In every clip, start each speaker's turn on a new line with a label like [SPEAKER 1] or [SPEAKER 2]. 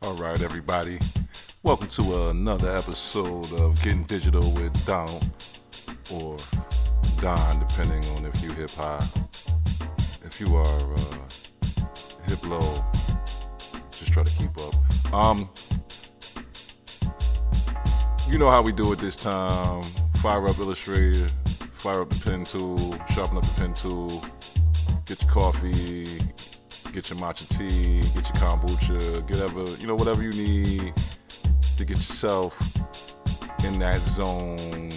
[SPEAKER 1] All right, everybody. Welcome to another episode of Getting Digital with Donald, or Don, depending on if you hip hop. If you are hip low, just try to keep up. You know how we do it this time. Fire up Illustrator, fire up the pen tool, sharpen up the pen tool, get your coffee, get your matcha tea, get your kombucha, get whatever you need to get yourself in that zone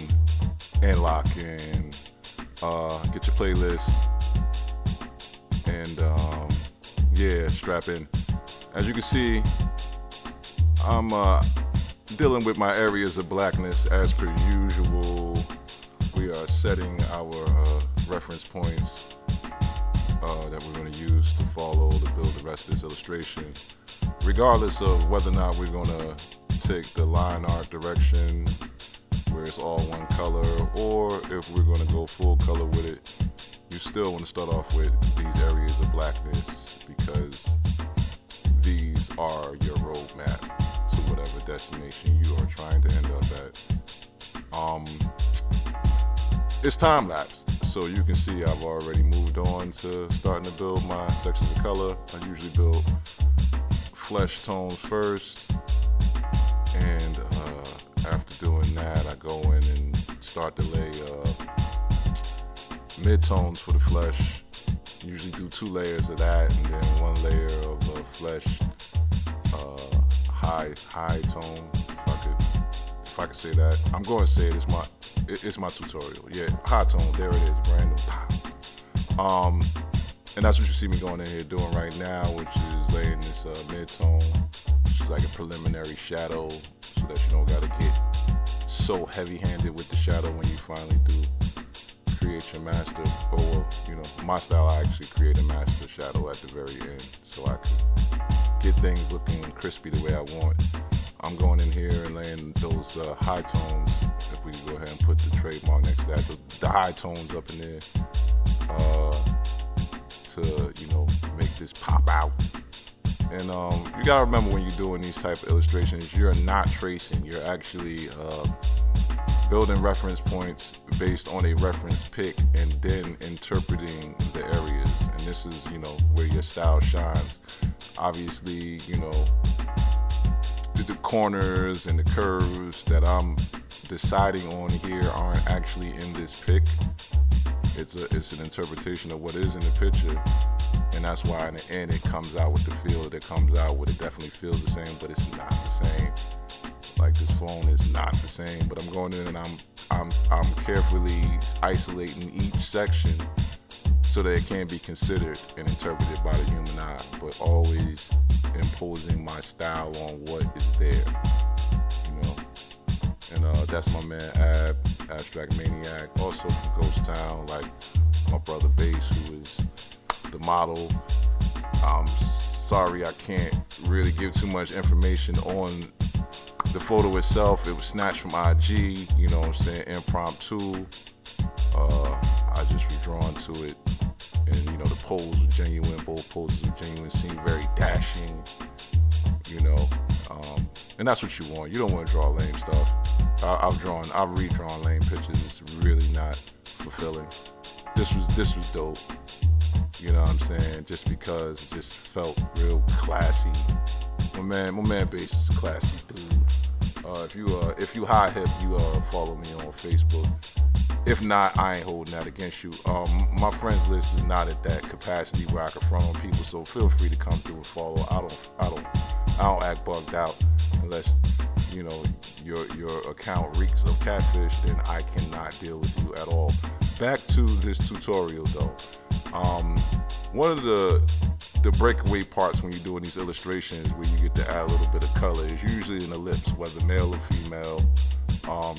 [SPEAKER 1] and lock in. Get your playlist and strap in. As you can see, I'm dealing with my areas of blackness as per usual. We are setting our reference points that we're going to use to follow to build the rest of this illustration, regardless of whether or not we're going to take the line art direction where it's all one color, or if we're going to go full color with it. You still want to start off with these areas of blackness because these are your roadmap to whatever destination you are trying to end up at. It's time lapsed. So you can see I've already moved on to starting to build my sections of color. I usually build flesh tones first, and after doing that, I go in and start to lay mid-tones for the flesh. Usually do 2 layers of that, and then 1 layer of flesh high tone. If I could say that, I'm going to say it. It's my tutorial. Yeah, high tone. There it is. Brand new. Pow. And that's what you see me going in here doing right now, which is laying this mid-tone, which is like a preliminary shadow, so that you don't gotta get so heavy-handed with the shadow when you finally do create your master. Or my style, I actually create a master shadow at the very end, so I can get things looking crispy the way I want. I'm going in here and laying those high tones. If we can go ahead and put the trademark next to that, the high tones up in there to make this pop out. And you gotta remember when you're doing these type of illustrations, you're not tracing. You're actually building reference points based on a reference pick and then interpreting the areas. And this is where your style shines. Obviously, the corners and the curves that I'm deciding on here aren't actually in this pick. It's an interpretation of what is in the picture, and that's why in the end it comes out with the feel that it comes out with. It definitely feels the same, but it's not the same. Like this phone is not the same. But I'm going in and I'm carefully isolating each section so that it can be considered and interpreted by the human eye, but always imposing my style on what is there, And that's my man Ab, Abstract Maniac, also from Ghost Town, like my brother Bass, who is the model. I'm sorry I can't really give too much information on the photo itself. It was snatched from IG, impromptu. I just redrawn to it. And the pose was genuine, both poses were genuine, seemed very dashing, and that's what you want. You don't want to draw lame stuff. I've redrawn lame pictures. It's really not fulfilling. This was dope. You know what I'm saying? Just because it just felt real classy. My man Bass is a classy dude. If you high hip, you follow me on Facebook. If not, I ain't holding that against you. My friends list is not at that capacity where I can front on people, so feel free to come through and follow. I don't act bugged out unless your account reeks of catfish. Then I cannot deal with you at all. Back to this tutorial though. One of the breakaway parts when you're doing these illustrations where you get to add a little bit of color is usually an ellipse, whether male or female.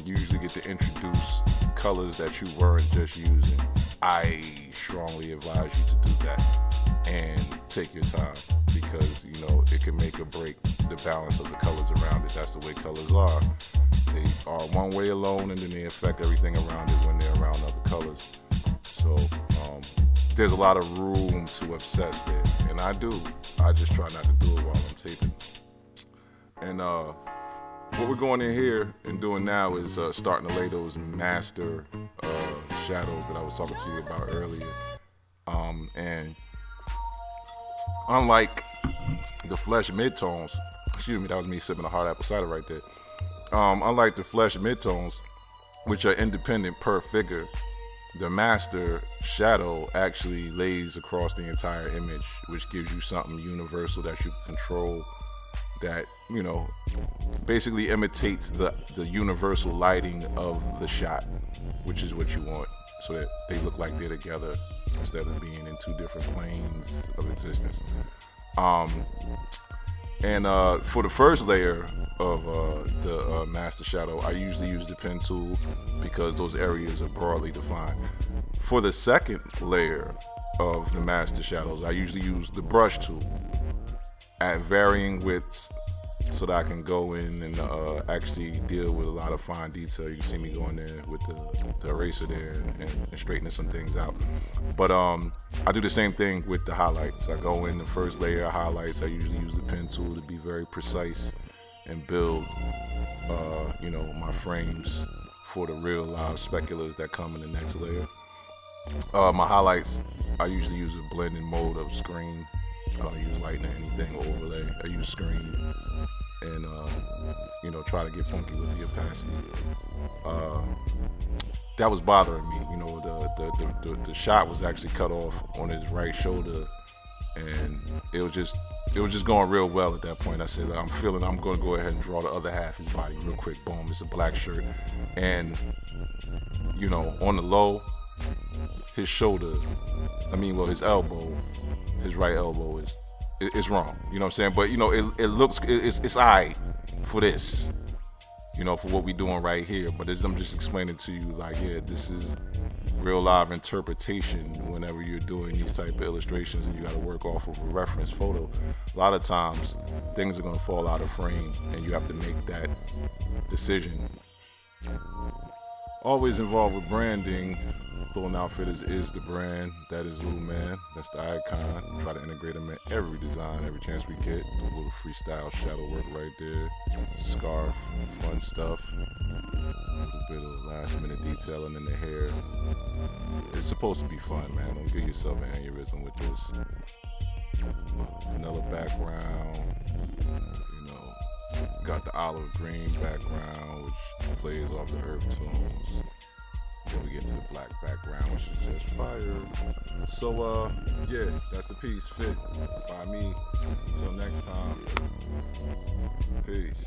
[SPEAKER 1] You usually get to introduce colors that you weren't just using. I strongly advise you to do that and take your time, because it can make or break the balance of the colors around it. That's the way colors are. They are one way alone, and then they affect everything around it when they're around other colors. So there's a lot of room to obsess there, and I do. I just try not to do it while I'm taping. And what we're going in here and doing now is starting to lay those master shadows that I was talking to you about earlier. And unlike the flesh midtones, excuse me, that was me sipping a hard apple cider right there. Unlike the flesh midtones, which are independent per figure, the master shadow actually lays across the entire image, which gives you something universal that you can control, that, you know, basically imitates the universal lighting of the shot, which is what you want, so that they look like they're together instead of being in two different planes of existence. And for the first layer of the master shadow, I usually use the pen tool because those areas are broadly defined. For the second layer of the master shadows, I usually use the brush tool at varying widths so that I can go in and actually deal with a lot of fine detail. You can see me going there with the eraser there and straightening some things out. But I do the same thing with the highlights. I go in the first layer of highlights. I usually use the pen tool to be very precise and build, my frames for the real live speculars that come in the next layer. My highlights, I usually use a blending mode of screen. I don't use lighting or anything or overlay. I use screen and try to get funky with the opacity. That was bothering me. The shot was actually cut off on his right shoulder, and it was just going real well at that point. I said, I'm going to go ahead and draw the other half of his body real quick. Boom, it's a black shirt, and on the low, his shoulder, his elbow, his right elbow it's wrong. You know what I'm saying? But it looks, it's alright for this, for what we doing right here. But as I'm just explaining to you, this is real live interpretation. Whenever you're doing these type of illustrations and you got to work off of a reference photo, a lot of times things are going to fall out of frame and you have to make that decision. Always involved with branding. Clothing Outfit is the brand. That is Little Man. That's the icon. Try to integrate them in every design, every chance we get. Do a little freestyle shadow work right there. Scarf, fun stuff. A little bit of last minute detailing in the hair. It's supposed to be fun, man. Don't give yourself an aneurysm with this. Vanilla background. Got the olive green background, which plays off the earth tones. Then we get to the black background, which is just fire. So, that's the piece. Fit by me. Until next time. Peace.